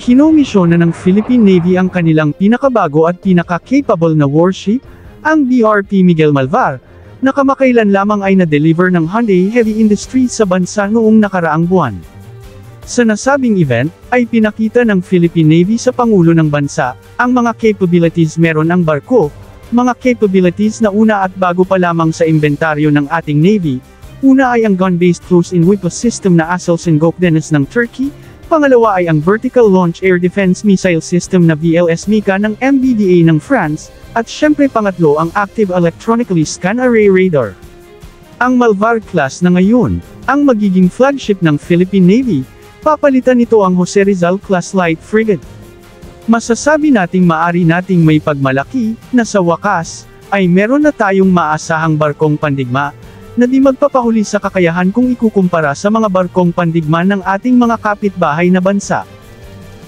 Kinomisyon na ng Philippine Navy ang kanilang pinakabago at pinaka-capable na warship, ang BRP Miguel Malvar, na kamakailan lamang ay na-deliver ng Hyundai Heavy Industries sa bansa noong nakaraang buwan. Sa nasabing event, ay pinakita ng Philippine Navy sa Pangulo ng bansa, ang mga capabilities meron ang barko, mga capabilities na una at bago pa lamang sa inventaryo ng ating Navy. Una ay ang gun-based close-in weapon system na Aselsan Gökdeniz ng Turkey, pangalawa ay ang Vertical Launch Air Defense Missile System na VLS Mika ng MBDA ng France, at syempre pangatlo ang Active Electronically Scan Array Radar. Ang Malvar class na ngayon, ang magiging flagship ng Philippine Navy, papalitan nito ang Jose Rizal class light frigate. Masasabi nating maari nating may pagmalaki, na sa wakas, ay meron na tayong maasahang barkong pandigma, na di magpapahuli sa kakayahan kung ikukumpara sa mga barkong pandigma ng ating mga kapitbahay na bansa.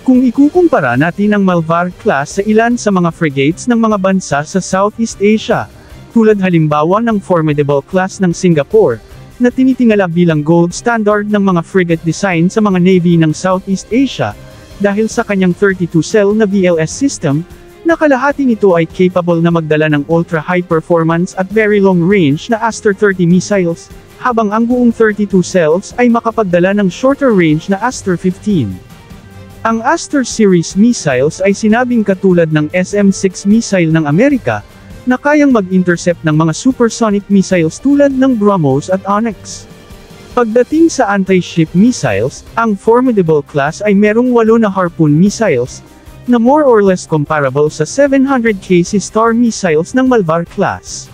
Kung ikukumpara natin ang Malvar class sa ilan sa mga frigates ng mga bansa sa Southeast Asia, tulad halimbawa ng formidable class ng Singapore, na tinitingala bilang gold standard ng mga frigate design sa mga navy ng Southeast Asia, dahil sa kanyang 32-cell na VLS system, na kalahati nito ay capable na magdala ng ultra-high performance at very long-range na Aster 30 missiles, habang ang buong 32 cells ay makapagdala ng shorter range na Aster 15. Ang Aster series missiles ay sinabing katulad ng SM-6 missile ng Amerika, na kayang mag-intercept ng mga supersonic missiles tulad ng BrahMos at Onyx. Pagdating sa anti-ship missiles, ang formidable class ay merong 8 na Harpoon missiles, na more or less comparable sa 700 KC Star missiles ng Malvar class.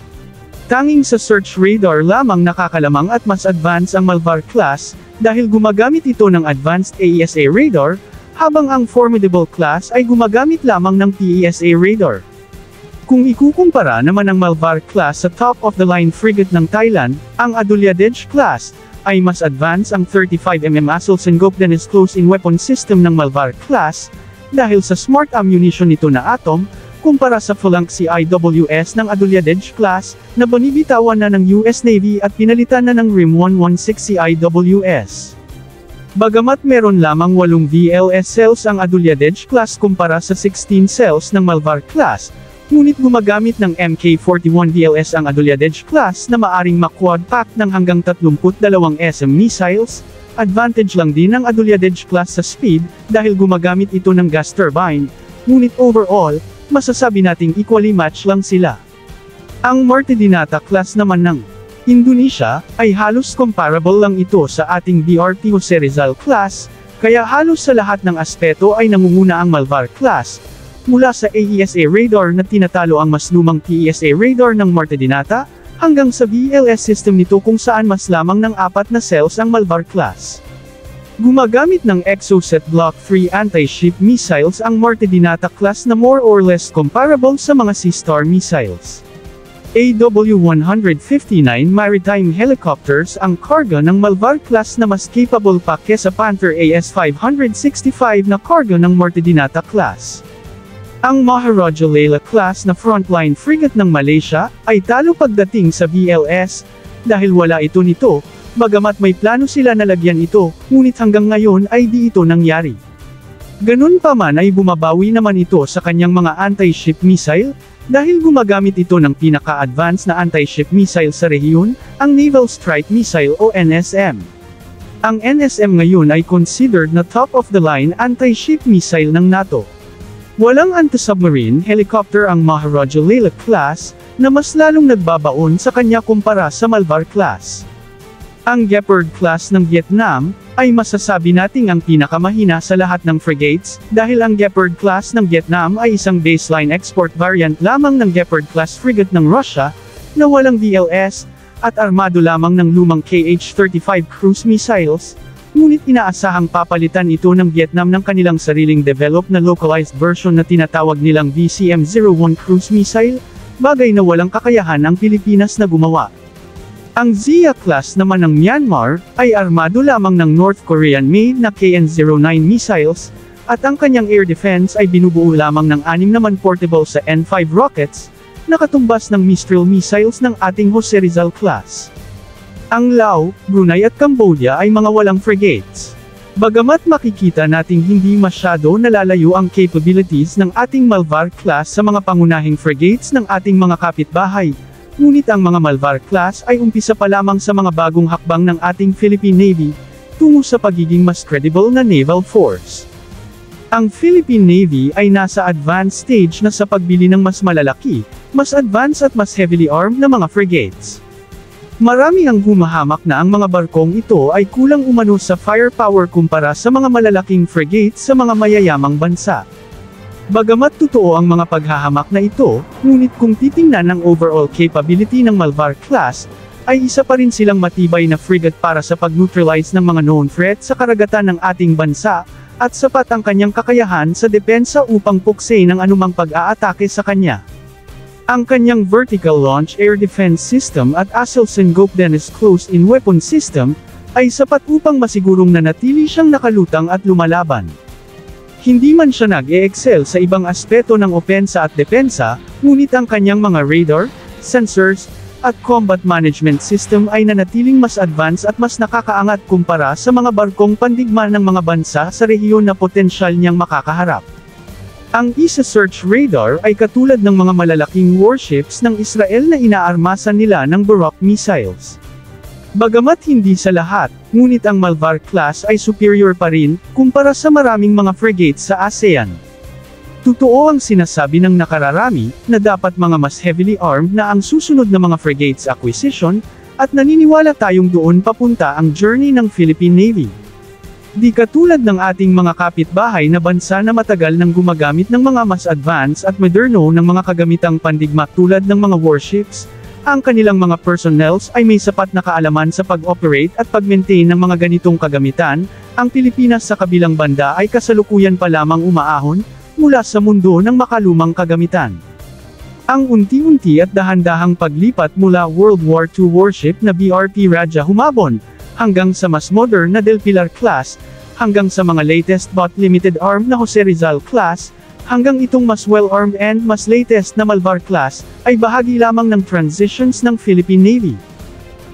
Tanging sa search radar lamang nakakalamang at mas advanced ang Malvar class, dahil gumagamit ito ng advanced AESA radar, habang ang formidable class ay gumagamit lamang ng PESA radar. Kung ikukumpara naman ang Malvar class sa top-of-the-line frigate ng Thailand, ang Adulyadej class, ay mas advanced ang 35mm Aselsan Gökdeniz close-in weapon system ng Malvar class, dahil sa smart ammunition nito na atom, kumpara sa Phalanx CIWS ng Adulyadej class, na binibitawan na ng US Navy at pinalitan na ng RIM 116 CIWS. Bagamat meron lamang 8 VLS cells ang Adulyadej class kumpara sa 16 cells ng Malvar class, ngunit gumagamit ng Mk-41 VLS ang Adulyadej class na maaring ma-quad pack ng hanggang 32 SM missiles. Advantage lang din ang Adulyadej class sa speed, dahil gumagamit ito ng gas turbine, ngunit overall, masasabi nating equally match lang sila. Ang Marte Dinata class naman ng Indonesia, ay halos comparable lang ito sa ating BRP Jose Rizal class, kaya halos sa lahat ng aspeto ay nangunguna ang Malvar class, mula sa AESA radar na tinatalo ang mas lumang PESA radar ng Marte Dinata, hanggang sa VLS system nito kung saan mas lamang ng 4 na cells ang Malvar class. Gumagamit ng Exocet Block 3 anti-ship missiles ang Marte Dinata class na more or less comparable sa mga Sea Star missiles. AW-159 maritime helicopters ang karga ng Malvar class na mas capable pa kesa Panther AS-565 na karga ng Marte Dinata class. Ang Maharaja Leila class na frontline frigate ng Malaysia, ay talo pagdating sa VLS, dahil wala ito nito, bagamat may plano sila na lagyan ito, ngunit hanggang ngayon ay di ito nangyari. Ganun pa man ay bumabawi naman ito sa kanyang mga anti-ship missile, dahil gumagamit ito ng pinaka-advanced na anti-ship missile sa rehiyon, ang Naval Strike Missile o NSM. Ang NSM ngayon ay considered na top-of-the-line anti-ship missile ng NATO. Walang anti-submarine helicopter ang Maharaja Leila class, na mas lalong nagbabaon sa kanya kumpara sa Malvar class. Ang Gepard class ng Vietnam, ay masasabi nating ang pinakamahina sa lahat ng frigates, dahil ang Gepard class ng Vietnam ay isang baseline export variant lamang ng Gepard class frigate ng Russia, na walang VLS, at armado lamang ng lumang KH-35 cruise missiles, ngunit inaasahang papalitan ito ng Vietnam ng kanilang sariling developed na localized version na tinatawag nilang VCM-01 cruise missile, bagay na walang kakayahan ang Pilipinas na gumawa. Ang Zia class naman ng Myanmar, ay armado lamang ng North Korean-made na KN-09 missiles, at ang kanyang air defense ay binubuo lamang ng 6 naman portable sa N5 rockets, na katumbas ng Mistral missiles ng ating Jose Rizal class. Ang Laos, Brunei at Cambodia ay mga walang frigates. Bagamat makikita nating hindi masyado nalalayo ang capabilities ng ating Malvar class sa mga pangunahing frigates ng ating mga kapitbahay, ngunit ang mga Malvar class ay umpisa pa lamang sa mga bagong hakbang ng ating Philippine Navy, tungo sa pagiging mas credible na naval force. Ang Philippine Navy ay nasa advanced stage na sa pagbili ng mas malalaki, mas advanced at mas heavily armed na mga frigates. Marami ang humahamak na ang mga barkong ito ay kulang umano sa firepower kumpara sa mga malalaking frigates sa mga mayayamang bansa. Bagamat totoo ang mga paghahamak na ito, ngunit kung titingnan ang overall capability ng Malvar class, ay isa pa rin silang matibay na frigate para sa pag-neutralize ng mga known threat sa karagatan ng ating bansa, at sapat ang kanyang kakayahan sa depensa upang puksain ang anumang pag-aatake sa kanya. Ang kanyang Vertical Launch Air Defense System at Aselson Gokdenes Closed-in Weapon System, ay sapat upang masigurong nanatili siyang nakalutang at lumalaban. Hindi man siya nag-e-excel sa ibang aspeto ng opensa at depensa, ngunit ang kanyang mga radar, sensors, at combat management system ay nanatiling mas advanced at mas nakakaangat kumpara sa mga barkong pandigma ng mga bansa sa rehiyon na potensyal niyang makakaharap. Ang ISA search radar ay katulad ng mga malalaking warships ng Israel na inaarmasan nila ng Barak missiles. Bagamat hindi sa lahat, ngunit ang Malvar class ay superior pa rin, kumpara sa maraming mga frigates sa ASEAN. Totoo ang sinasabi ng nakararami, na dapat mga mas heavily armed na ang susunod na mga frigates acquisition, at naniniwala tayong doon papunta ang journey ng Philippine Navy. Di katulad ng ating mga kapitbahay na bansa na matagal nang gumagamit ng mga mas advanced at moderno ng mga kagamitang pandigma tulad ng mga warships, ang kanilang mga personnels ay may sapat na kaalaman sa pag-operate at pag-maintain ng mga ganitong kagamitan. Ang Pilipinas sa kabilang banda ay kasalukuyan pa lamang umaahon, mula sa mundo ng makalumang kagamitan. Ang unti-unti at dahan-dahang paglipat mula World War II warship na BRP Raja Humabon, hanggang sa mas modern na Del Pilar class, hanggang sa mga latest but limited armed na Jose Rizal class, hanggang itong mas well-armed and mas latest na Malvar class, ay bahagi lamang ng transitions ng Philippine Navy.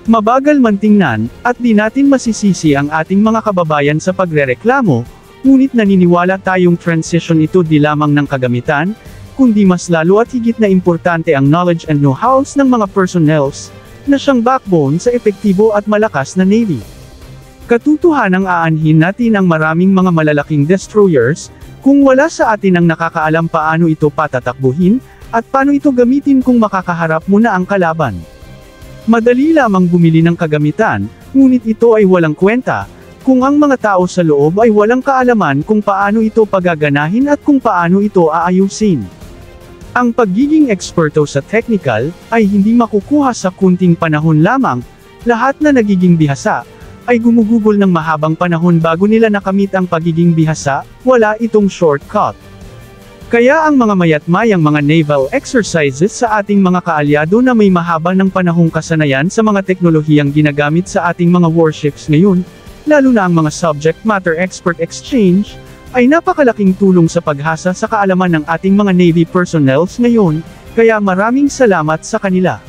Mabagal man tingnan, at di natin masisisi ang ating mga kababayan sa pagrereklamo, ngunit naniniwala tayong transition ito di lamang ng kagamitan, kundi mas lalo at higit na importante ang knowledge and know-hows ng mga personnels, na siyang backbone sa epektibo at malakas na Navy. Katotohanang aanhin natin ang maraming mga malalaking destroyers, kung wala sa atin ang nakakaalam paano ito patatakbuhin, at paano ito gamitin kung makakaharap mo na ang kalaban. Madali lamang bumili ng kagamitan, ngunit ito ay walang kwenta, kung ang mga tao sa loob ay walang kaalaman kung paano ito pagaganahin at kung paano ito aayusin. Ang pagiging eksperto sa technical, ay hindi makukuha sa kunting panahon lamang, lahat na nagiging bihasa, ay gumugugol ng mahabang panahon bago nila nakamit ang pagiging bihasa, wala itong shortcut. Kaya ang mga mayat-mayang mga naval exercises sa ating mga kaalyado na may mahaba ng panahong kasanayan sa mga teknolohiyang ginagamit sa ating mga warships ngayon, lalo na ang mga subject matter expert exchange, ay napakalaking tulong sa paghasa sa kaalaman ng ating mga Navy personnels ngayon, kaya maraming salamat sa kanila.